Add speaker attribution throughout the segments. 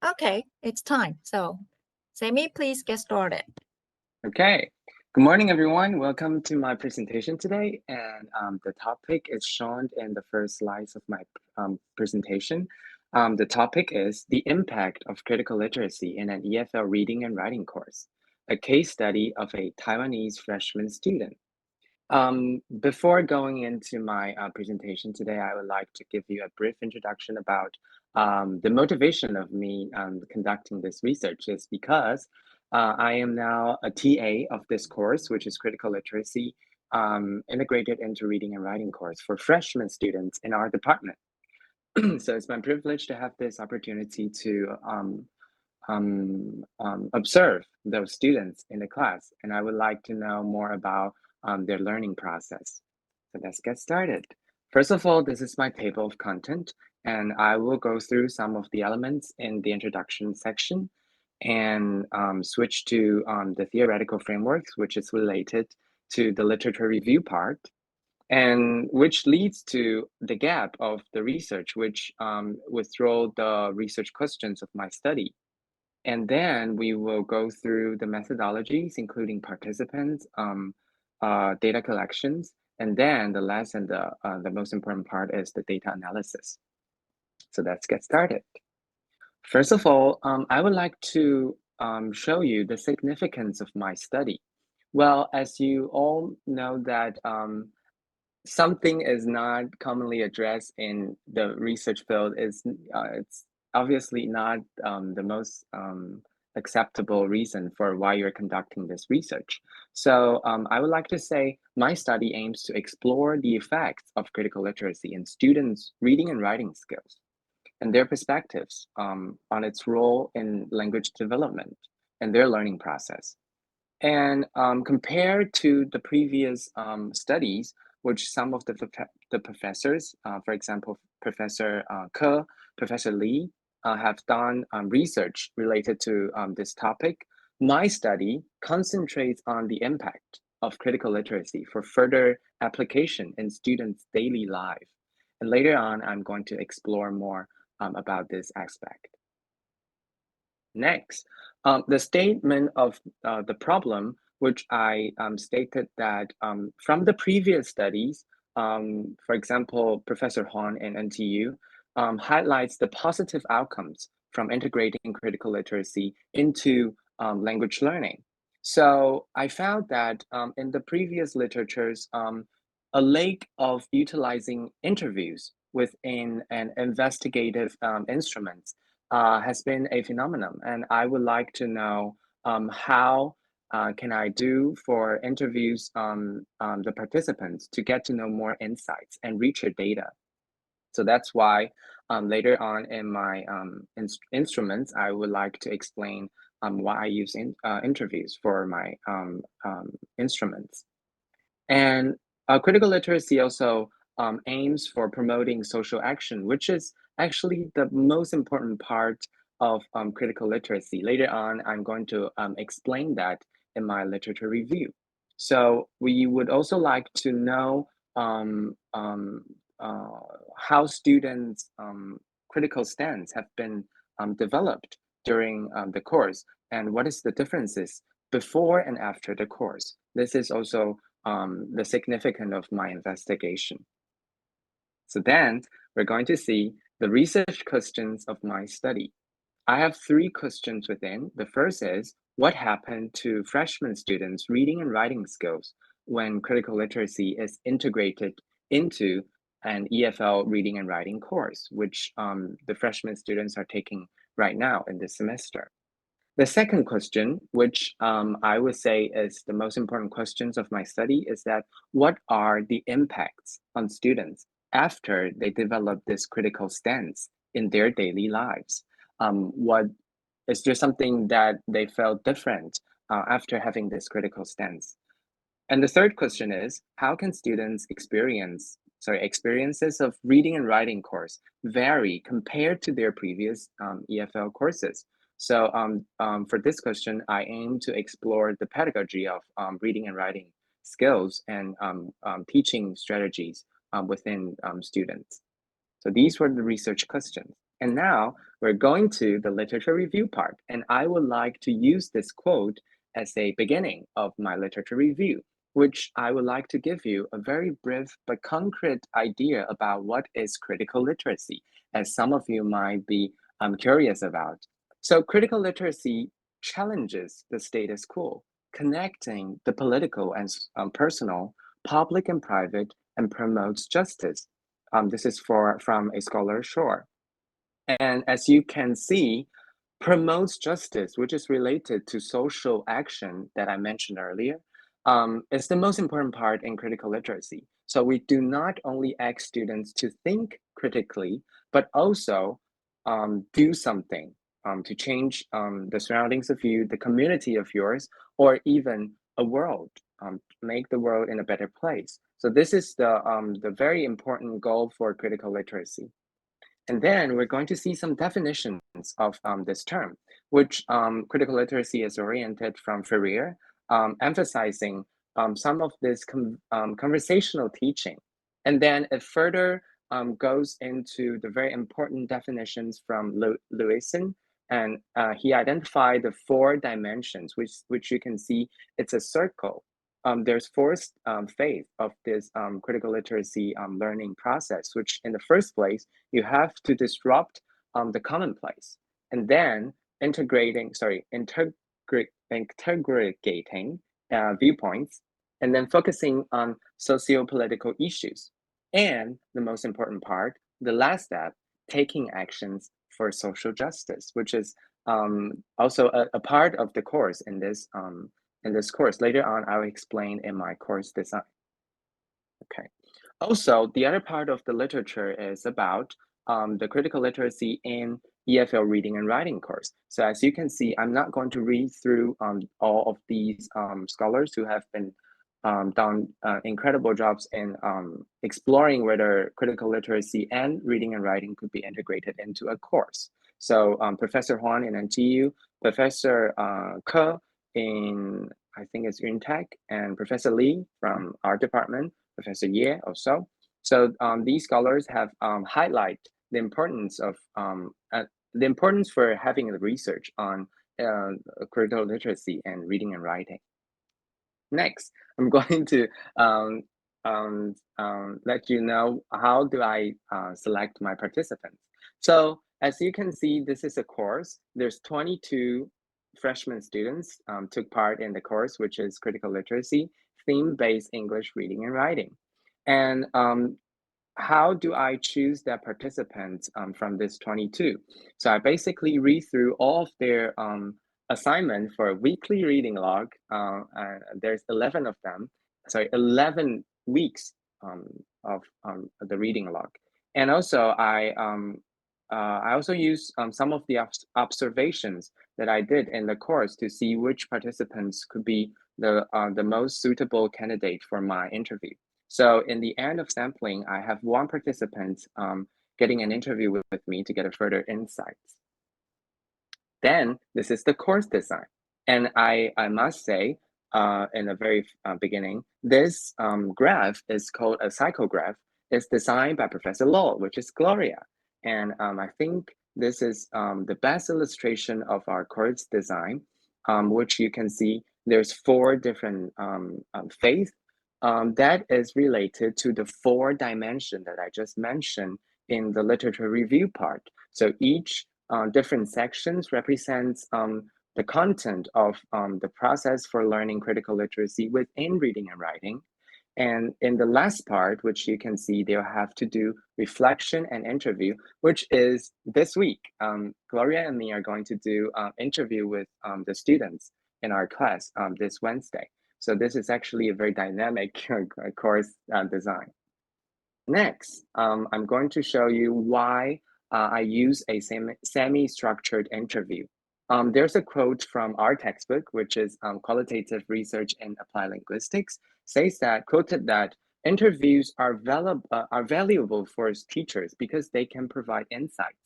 Speaker 1: Okay, it's time. So, Sammy, please get started.
Speaker 2: Okay. Good morning, everyone. Welcome to my presentation today. And the topic is shown in the first slides of my presentation. The topic is the impact of critical literacy in an EFL reading and writing course, a case study of a Taiwanese freshman student. Before going into my presentation today, I would like to give you a brief introduction about the motivation of me conducting this research is because I am now a TA of this course, which is critical literacy integrated into reading and writing course for freshman students in our department. So it's my privilege to have this opportunity to observe those students in the class, and I would like to know more about their learning process. So let's get started. First of all, this is my table of content, and I will go through some of the elements in the introduction section and switch to the theoretical frameworks, which is related to the literature review part, and which leads to the gap of the research, which withdraw the research questions of my study. And then we will go through the methodologies, including participants, data collections, and then the last and the most important part is the data analysis. So let's get started. First of all, I would like to show you the significance of my study. Well, as you all know that something is not commonly addressed in the research field is it's obviously not the most acceptable reason for why you're conducting this research. So I would like to say my study aims to explore the effects of critical literacy in students' reading and writing skills and their perspectives on its role in language development and their learning process. And compared to the previous studies, which some of the professors, for example, Professor Ke, Professor Lee, have done research related to this topic, my study concentrates on the impact of critical literacy for further application in students' daily life. And later on, I'm going to explore more about this aspect. Next, the statement of the problem, which I stated that from the previous studies, for example, Professor Horn in NTU highlights the positive outcomes from integrating critical literacy into language learning. So I found that in the previous literatures, a lack of utilizing interviews within an investigative instrument has been a phenomenon, and I would like to know how can I do for interviews the participants to get to know more insights and richer data. So that's why later on in my instruments, I would like to explain why I use interviews for my instruments. And critical literacy also aims for promoting social action, which is actually the most important part of critical literacy. Later on, I'm going to explain that in my literature review. So we would also like to know how students' critical stance have been developed during the course, and what is the differences before and after the course. This is also the significance of my investigation. So then we're going to see the research questions of my study. I have 3 questions within. The first is, what happened to freshman students' reading and writing skills when critical literacy is integrated into an EFL reading and writing course, which the freshman students are taking right now in this semester? The second question, which I would say is the most important questions of my study, is that what are the impacts on students after they develop this critical stance in their daily lives? What is there something that they felt different after having this critical stance? And the third question is, how can students experiences of reading and writing course vary compared to their previous EFL courses? So for this question, I aim to explore the pedagogy of reading and writing skills and teaching strategies within students. So these were the research questions. And now we're going to the literature review part, and I would like to use this quote as a beginning of my literature review, which I would like to give you a very brief but concrete idea about what is critical literacy, as some of you might be curious about. So critical literacy challenges the status quo, connecting the political and personal, public and private, and promotes justice. This is from a scholar Shore. And as you can see, promotes justice, which is related to social action that I mentioned earlier, is the most important part in critical literacy. So we do not only ask students to think critically, but also do something to change the surroundings of you, the community of yours, or even a world, make the world in a better place. So this is the very important goal for critical literacy. And then we're going to see some definitions of this term, which critical literacy is oriented from Ferrier, emphasizing some of this conversational teaching. And then it further goes into the very important definitions from Lewison, and he identified the 4 dimensions, which you can see it's a circle. There's 4 phase of this critical literacy learning process, which in the first place, you have to disrupt the commonplace, and then integrating viewpoints, and then focusing on socio-political issues. And the most important part, the last step, taking actions for social justice, which is also a part of the course in this course. Later on, I'll explain in my course design. Okay. Also, the other part of the literature is about the critical literacy in EFL reading and writing course. So as you can see, I'm not going to read through all of these scholars who have been done incredible jobs in exploring whether critical literacy and reading and writing could be integrated into a course. So Professor Huang in NTU, Professor Ke in, I think it's UNTech, and Professor Lee from our department, Professor Ye also. So these scholars have highlighted the importance of the importance for having the research on critical literacy and reading and writing. Next, I'm going to let you know how do I select my participants. So as you can see, this is a course. There's 22 freshman students took part in the course, which is critical literacy, theme-based English reading and writing. And how do I choose the participants from this 22? So I basically read through all of their assignment for a weekly reading log. There's 11 of them, sorry, 11 weeks of the reading log. And also I also use some of the observations that I did in the course to see which participants could be the most suitable candidate for my interview. So in the end of sampling, I have 1 participant getting an interview with me to get a further insights. Then this is the course design. And I must say, in the very beginning, this graph is called a psychograph. It's designed by Professor Lowell, which is Gloria. And I think this is the best illustration of our course design, which you can see there's 4 different phases that is related to the 4 dimensions that I just mentioned in the literature review part. So each different sections represents the content of the process for learning critical literacy within reading and writing. And in the last part, which you can see, they'll have to do reflection and interview, which is this week. Gloria and me are going to do interview with the students in our class this Wednesday. So this is actually a very dynamic course design. Next, I'm going to show you why I use a semi-structured interview. There's a quote from our textbook, which is Qualitative Research in Applied Linguistics, quoted that interviews are valuable for teachers because they can provide insights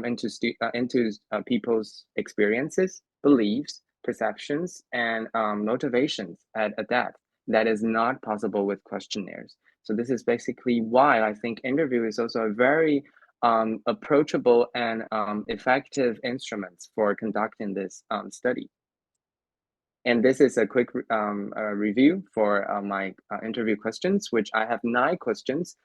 Speaker 2: into people's experiences, beliefs, perceptions, and motivations at a depth that is not possible with questionnaires. So this is basically why I think interview is also a very approachable and effective instruments for conducting this study. And this is a quick review for my interview questions, which I have 9 questions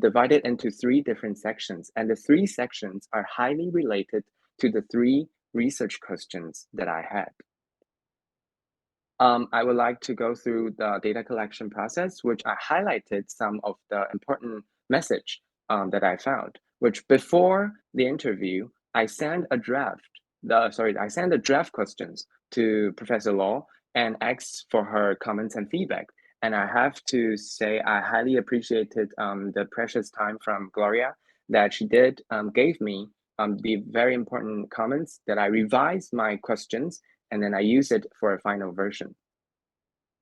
Speaker 2: divided into 3 different sections. And the 3 sections are highly related to the 3 research questions that I had. I would like to go through the data collection process, which I highlighted some of the important message that I found, which before the interview, I sent a draft, I sent the draft questions to Professor Law and asked for her comments and feedback. And I have to say, I highly appreciated the precious time from Gloria that she did gave me the very important comments that I revised my questions and then I use it for a final version.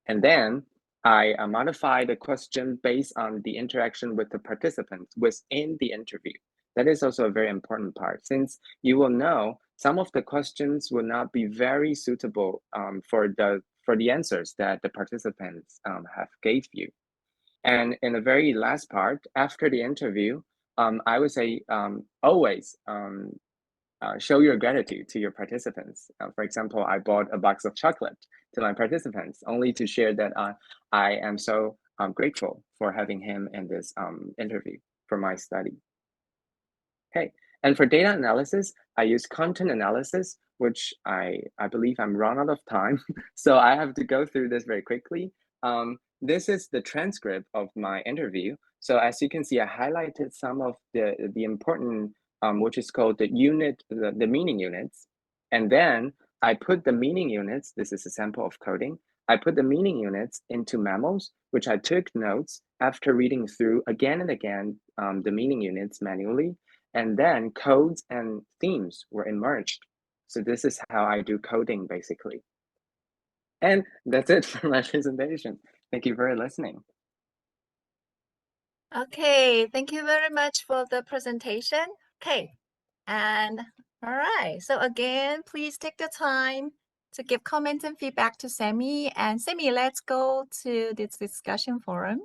Speaker 2: And then I modify the question based on the interaction with the participants within the interview. That is also a very important part, since you will know some of the questions will not be very suitable for the answers that the participants have gave you. And in the very last part, after the interview, I would say always show your gratitude to your participants. For example, I bought a box of chocolate to my participants only to share that I am so grateful for having him in this interview for my study. Okay, and for data analysis, I use content analysis, which I believe I'm run out of time. So I have to go through this very quickly. This is the transcript of my interview. So as you can see, I highlighted some of the important which is called the meaning units. And then I put the meaning units, this is a sample of coding. I put the meaning units into memos, which I took notes after reading through again and again the meaning units manually. And then codes and themes were emerged. So this is how I do coding basically. And that's it for my presentation. Thank you for listening.
Speaker 1: Okay, thank you very much for the presentation. Okay, and all right. So again, please take the time to give comments and feedback to Sammy. And Sammy, let's go to this discussion forum.